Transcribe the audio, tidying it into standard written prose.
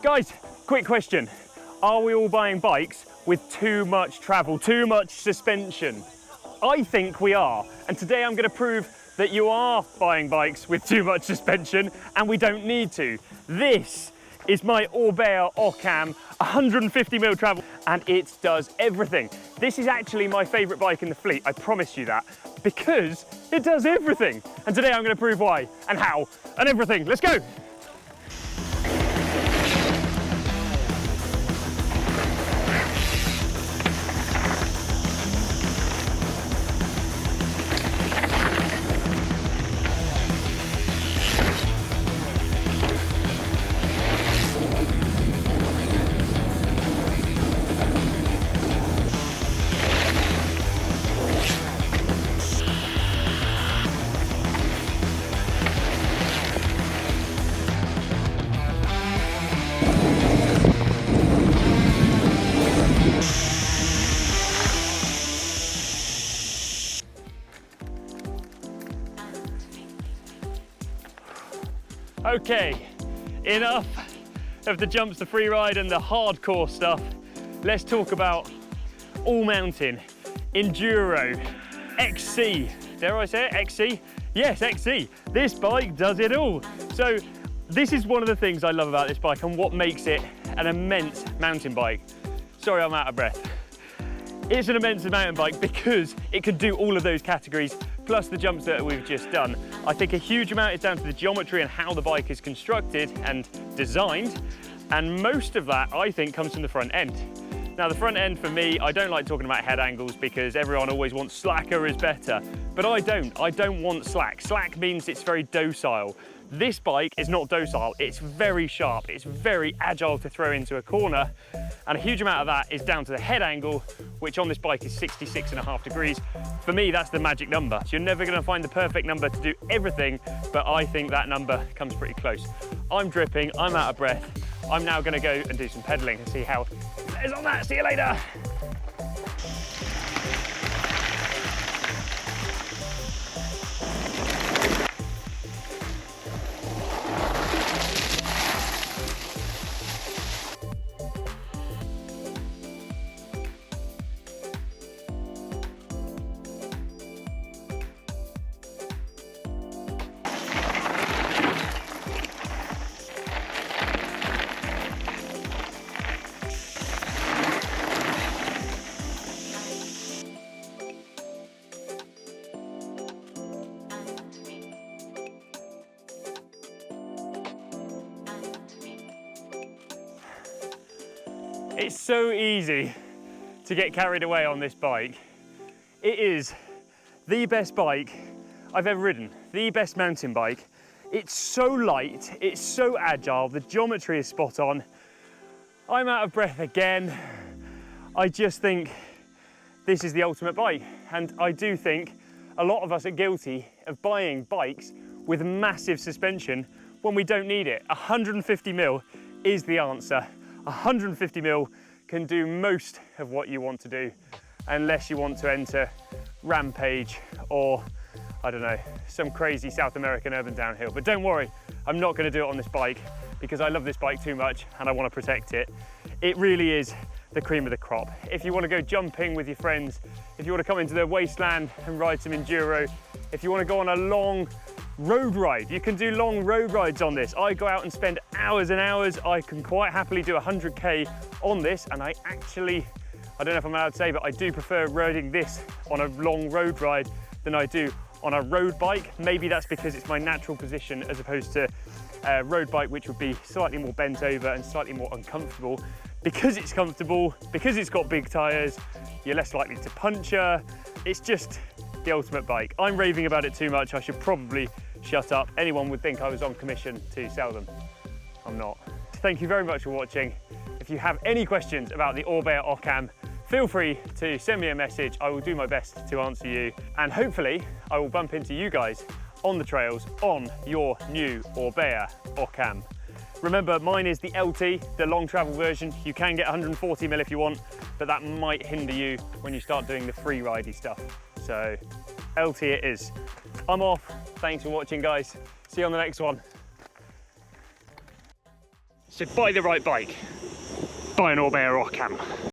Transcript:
Guys, quick question. Are we all buying bikes with too much travel, too much suspension? I think we are. And today I'm going to prove that you are buying bikes with too much suspension and we don't need to. This is my Orbea Occam 150mm travel and it does everything. This is actually my favourite bike in the fleet, I promise you that, because it does everything. And today I'm going to prove why and how and everything. Let's go! Okay, enough of the jumps, the free ride and the hardcore stuff. Let's talk about all mountain, enduro, XC. Dare I say it, XC? Yes, XC. This bike does it all. So this is one of the things I love about this bike and what makes it an immense mountain bike. Sorry, I'm out of breath. It's an immense mountain bike because it can do all of those categories, plus the jumps that we've just done. I think a huge amount is down to the geometry and how the bike is constructed and designed, and most of that, I think, comes from the front end. Now, the front end, for me, I don't like talking about head angles because everyone always wants slacker is better, but I don't want slack. Slack means it's very docile. This bike is not docile, it's very sharp, it's very agile to throw into a corner, and a huge amount of that is down to the head angle, which on this bike is 66.5 degrees. For me, that's the magic number. So you're never gonna find the perfect number to do everything, but I think that number comes pretty close. I'm dripping, I'm out of breath. I'm now gonna go and do some pedaling and see how it is on that. See you later. It's so easy to get carried away on this bike. It is the best bike I've ever ridden, the best mountain bike. It's so light, it's so agile, the geometry is spot on. I'm out of breath again. I just think this is the ultimate bike. And I do think a lot of us are guilty of buying bikes with massive suspension when we don't need it. 150mm is the answer. 150mm can do most of what you want to do, unless you want to enter Rampage or, I don't know, some crazy South American urban downhill. But don't worry, I'm not going to do it on this bike because I love this bike too much and I want to protect it. It really is the cream of the crop. If you want to go jumping with your friends, if you want to come into the wasteland and ride some enduro, if you want to go on a long road ride, you can do long road rides on this. I go out and spend hours and hours. I can quite happily do 100k on this, and I don't know if I'm allowed to say, but I do prefer riding this on a long road ride than I do on a road bike. Maybe that's because it's my natural position as opposed to a road bike, which would be slightly more bent over and slightly more uncomfortable. Because it's comfortable, because it's got big tires, you're less likely to puncture. It's just the ultimate bike. I'm raving about it too much. I should probably shut up. Anyone would think I was on commission to sell them. I'm not. Thank you very much for watching. If you have any questions about the Orbea Occam, feel free to send me a message. I will do my best to answer you. And hopefully I will bump into you guys on the trails on your new Orbea Occam. Remember, mine is the LT, the long travel version. You can get 140mm if you want, but that might hinder you when you start doing the free ridey stuff. So LT it is. I'm off. Thanks for watching, guys. See you on the next one. So buy the right bike. Buy an Orbea Occam.